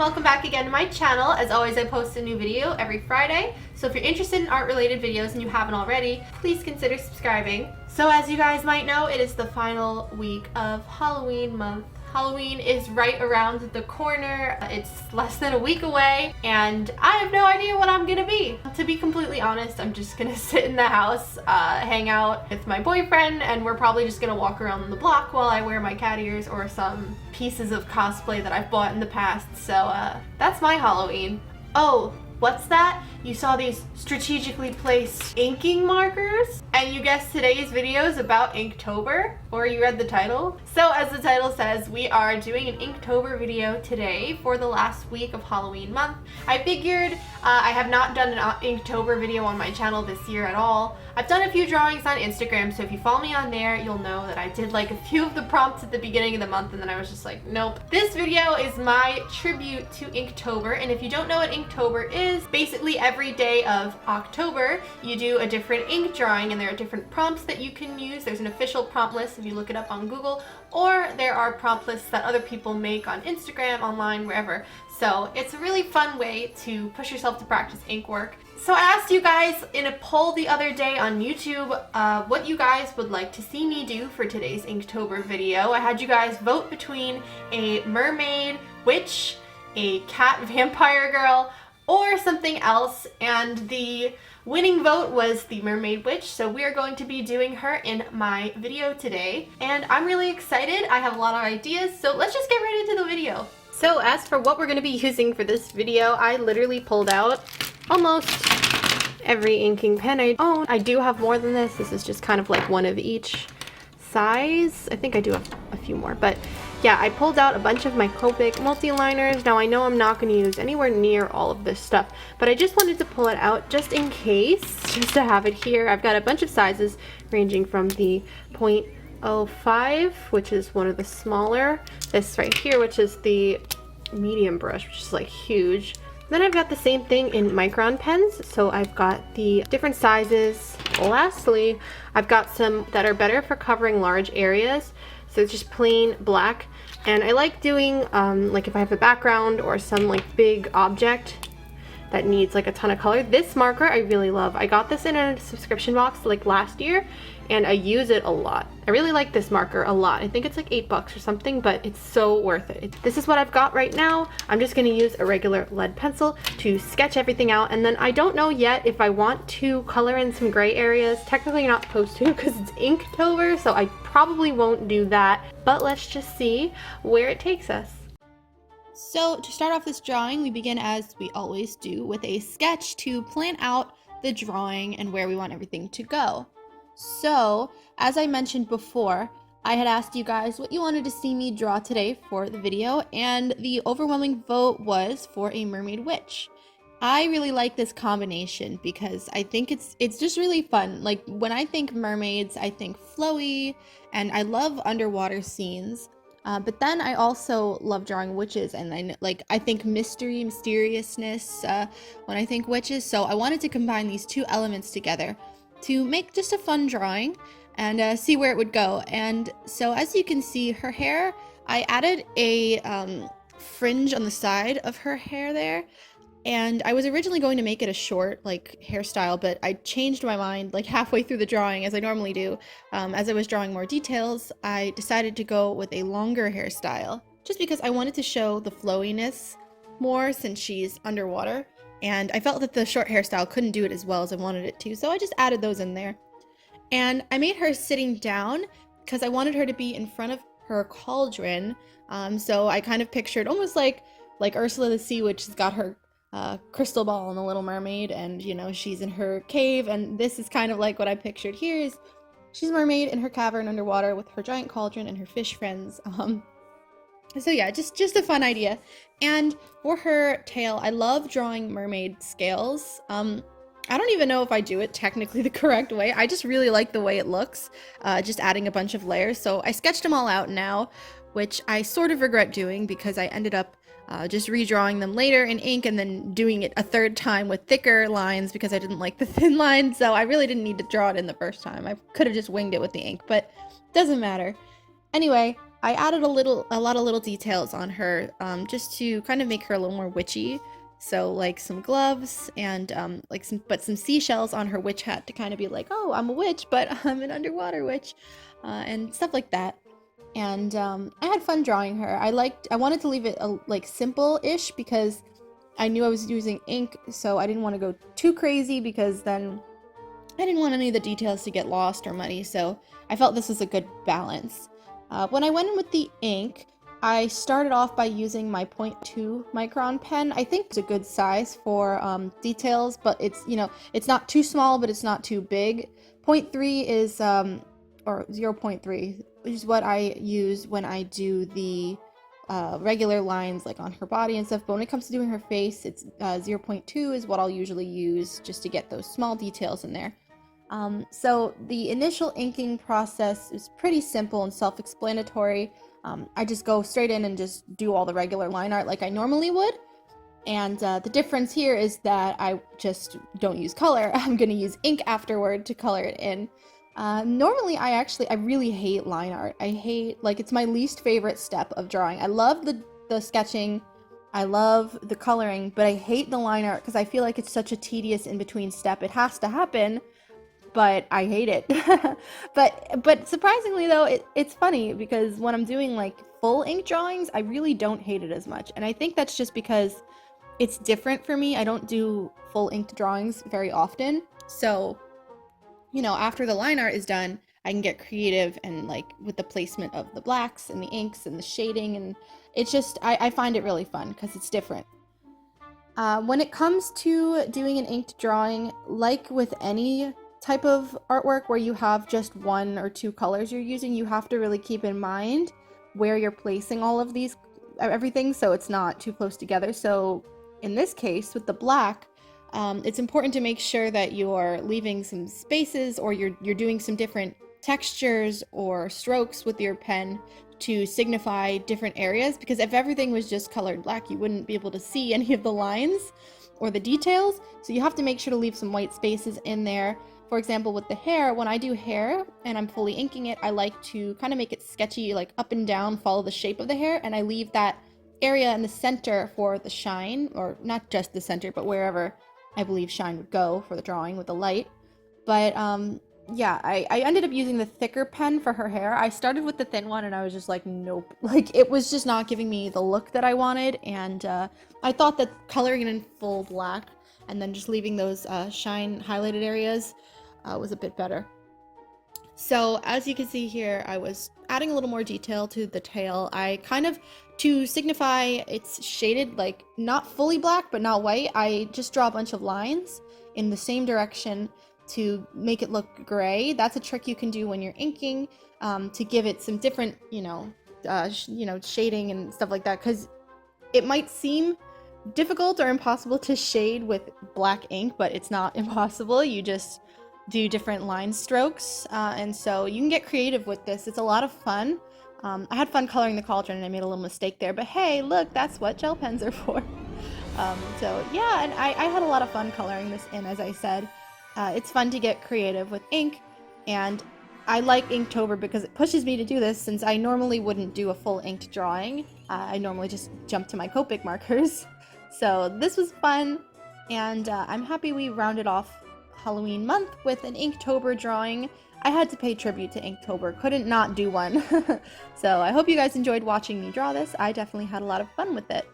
welcome back again to my channel. As always, I post a new video every Friday, so if you're interested in art related videos and you haven't already, please consider subscribing. So as you guys might know, it is the final week of Halloween month. Halloween is right around the corner. It's less than a week away and I have no idea what I'm gonna be. To be completely honest, I'm just gonna sit in the house, hang out with my boyfriend, and we're probably just gonna walk around the block while I wear my cat ears or some pieces of cosplay that I've bought in the past. So that's my Halloween. Oh, what's that? You saw these strategically placed inking markers? And you guessed today's video is about Inktober? Or you read the title? So as the title says, we are doing an Inktober video today for the last week of Halloween month. I figured I have not done an Inktober video on my channel this year at all. I've done a few drawings on Instagram, so if you follow me on there, you'll know that I did like a few of the prompts at the beginning of the month and then I was just like, nope. This video is my tribute to Inktober, and if you don't know what Inktober is, basically every day of October, you do a different ink drawing and there are different prompts that you can use. There's an official prompt list if you look it up on Google, or there are prompt lists that other people make on Instagram, online, wherever. So it's a really fun way to push yourself to practice ink work. So I asked you guys in a poll the other day on YouTube what you guys would like to see me do for today's Inktober video. I had you guys vote between a mermaid witch, a cat vampire girl, or something else, and the winning vote was the mermaid witch, so we are going to be doing her in my video today. And I'm really excited. I have a lot of ideas, so let's just get right into the video. So as for what we're going to be using for this video, I literally pulled out almost every inking pen I own. I do have more than this. This is just kind of like one of each size. I think I do have a few more, but yeah, I pulled out a bunch of my Copic multi-liners. Now I know I'm not going to use anywhere near all of this stuff, but I just wanted to pull it out just in case, just to have it here. I've got a bunch of sizes ranging from the 0.05, which is one of the smaller, this right here, which is the medium brush, which is like huge. Then I've got the same thing in micron pens, so I've got the different sizes. Lastly, I've got some that are better for covering large areas, so it's just plain black. And I like doing, like if I have a background or some like big object that needs like a ton of color. This marker I really love. I got this in a subscription box like last year and I use it a lot. I really like this marker a lot. I think it's like $8 or something, but it's so worth it. This is what I've got right now. I'm just gonna use a regular lead pencil to sketch everything out, and then I don't know yet if I want to color in some gray areas. Technically you're not supposed to because it's Inktober, so I probably won't do that, but let's just see where it takes us. So to start off this drawing, we begin as we always do with a sketch to plan out the drawing and where we want everything to go. So, as I mentioned before, I had asked you guys what you wanted to see me draw today for the video, and the overwhelming vote was for a mermaid witch. I really like this combination because I think it's just really fun. Like when I think mermaids, I think flowy, and I love underwater scenes. But then I also love drawing witches, and I think mystery, mysteriousness when I think witches. So I wanted to combine these two elements together to make just a fun drawing and see where it would go. And so as you can see, her hair, I added a fringe on the side of her hair there. And I was originally going to make it a short like hairstyle, but I changed my mind like halfway through the drawing, as I normally do. As I was drawing more details, I decided to go with a longer hairstyle just because I wanted to show the flowiness more since she's underwater. And I felt that the short hairstyle couldn't do it as well as I wanted it to, so I just added those in there. And I made her sitting down because I wanted her to be in front of her cauldron. So I kind of pictured almost like Ursula the Sea Witch has got her crystal ball in The Little Mermaid, and you know, she's in her cave, and this is kind of like what I pictured here is she's a mermaid in her cavern underwater with her giant cauldron and her fish friends. So yeah, just a fun idea. And for her tail, I love drawing mermaid scales. I don't even know if I do it technically the correct way. I just really like the way it looks, just adding a bunch of layers. So I sketched them all out now, which I sort of regret doing because I ended up just redrawing them later in ink and then doing it a third time with thicker lines because I didn't like the thin lines. So I really didn't need to draw it in the first time. I could have just winged it with the ink, but it doesn't matter. Anyway, I added a lot of little details on her, just to kind of make her a little more witchy. So like some gloves and like some seashells on her witch hat to kind of be like, oh, I'm a witch, but I'm an underwater witch, and stuff like that. And I had fun drawing her. I wanted to leave it like simple-ish because I knew I was using ink, so I didn't want to go too crazy because then I didn't want any of the details to get lost or muddy, so I felt this was a good balance. When I went in with the ink, I started off by using my 0.2 micron pen. I think it's a good size for details, but it's, you know, it's not too small, but it's not too big. 0.3 is, or 0.3, which is what I use when I do the regular lines like on her body and stuff, but when it comes to doing her face, it's 0.2 is what I'll usually use just to get those small details in there. So the initial inking process is pretty simple and self-explanatory. I just go straight in and just do all the regular line art like I normally would. And the difference here is that I just don't use color. I'm going to use ink afterward to color it in. Normally I really hate line art. Like, it's my least favorite step of drawing. I love the sketching. I love the coloring, but I hate the line art because I feel like it's such a tedious in-between step. It has to happen, but I hate it. but surprisingly though, it's funny because when I'm doing like full ink drawings, I really don't hate it as much. And I think that's just because it's different for me. I don't do full inked drawings very often. So, you know, after the line art is done, I can get creative and like with the placement of the blacks and the inks and the shading, and it's just, I find it really fun because it's different. When it comes to doing an inked drawing, like with any type of artwork where you have just one or two colors you're using, you have to really keep in mind where you're placing all of these, everything, so it's not too close together. So in this case with the black, it's important to make sure that you're leaving some spaces, or you're doing some different textures or strokes with your pen to signify different areas, because if everything was just colored black, you wouldn't be able to see any of the lines or the details. So you have to make sure to leave some white spaces in there. For example, with the hair, when I do hair and I'm fully inking it, I like to kind of make it sketchy, like up and down, follow the shape of the hair, and I leave that area in the center for the shine, or not just the center, but wherever I believe shine would go for the drawing with the light. But yeah, I ended up using the thicker pen for her hair. I started with the thin one and I was just like, nope. Like, it was just not giving me the look that I wanted, and I thought that coloring it in full black and then just leaving those shine highlighted areas was a bit better. So as you can see here, I was adding a little more detail to the tail. I kind of, to signify it's shaded, like not fully black but not white, I just draw a bunch of lines in the same direction to make it look gray. That's a trick you can do when you're inking, to give it some different, shading and stuff like that, because it might seem difficult or impossible to shade with black ink, but it's not impossible. You just do different line strokes, and so you can get creative with this. It's a lot of fun. I had fun coloring the cauldron and I made a little mistake there, but hey, look, that's what gel pens are for. So yeah, and I had a lot of fun coloring this in, as I said. It's fun to get creative with ink, and I like Inktober because it pushes me to do this, since I normally wouldn't do a full inked drawing. I normally just jump to my Copic markers. So this was fun, and I'm happy we rounded off Halloween month with an Inktober drawing. I had to pay tribute to Inktober, couldn't not do one. So I hope you guys enjoyed watching me draw this. I definitely had a lot of fun with it.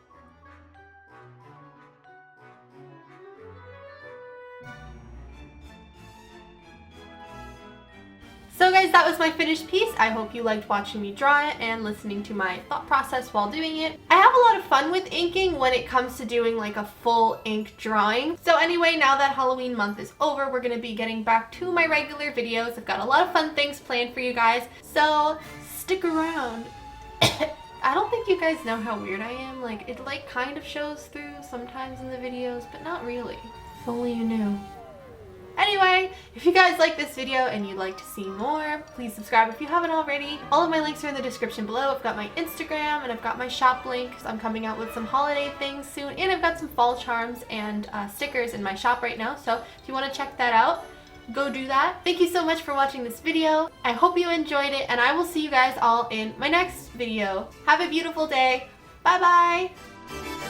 So guys, that was my finished piece. I hope you liked watching me draw it and listening to my thought process while doing it. I have a lot of fun with inking when it comes to doing like a full ink drawing. So anyway, now that Halloween month is over, we're going to be getting back to my regular videos. I've got a lot of fun things planned for you guys, so stick around. I don't think you guys know how weird I am. Like, it like kind of shows through sometimes in the videos, but not really. If only you knew. Anyway, if you guys like this video and you'd like to see more, please subscribe if you haven't already. All of my links are in the description below. I've got my Instagram and I've got my shop link, because I'm coming out with some holiday things soon, and I've got some fall charms and stickers in my shop right now, so if you want to check that out. go do that. Thank you so much for watching this video. I hope you enjoyed it, and I will see you guys all in my next video. Have a beautiful day. Bye bye.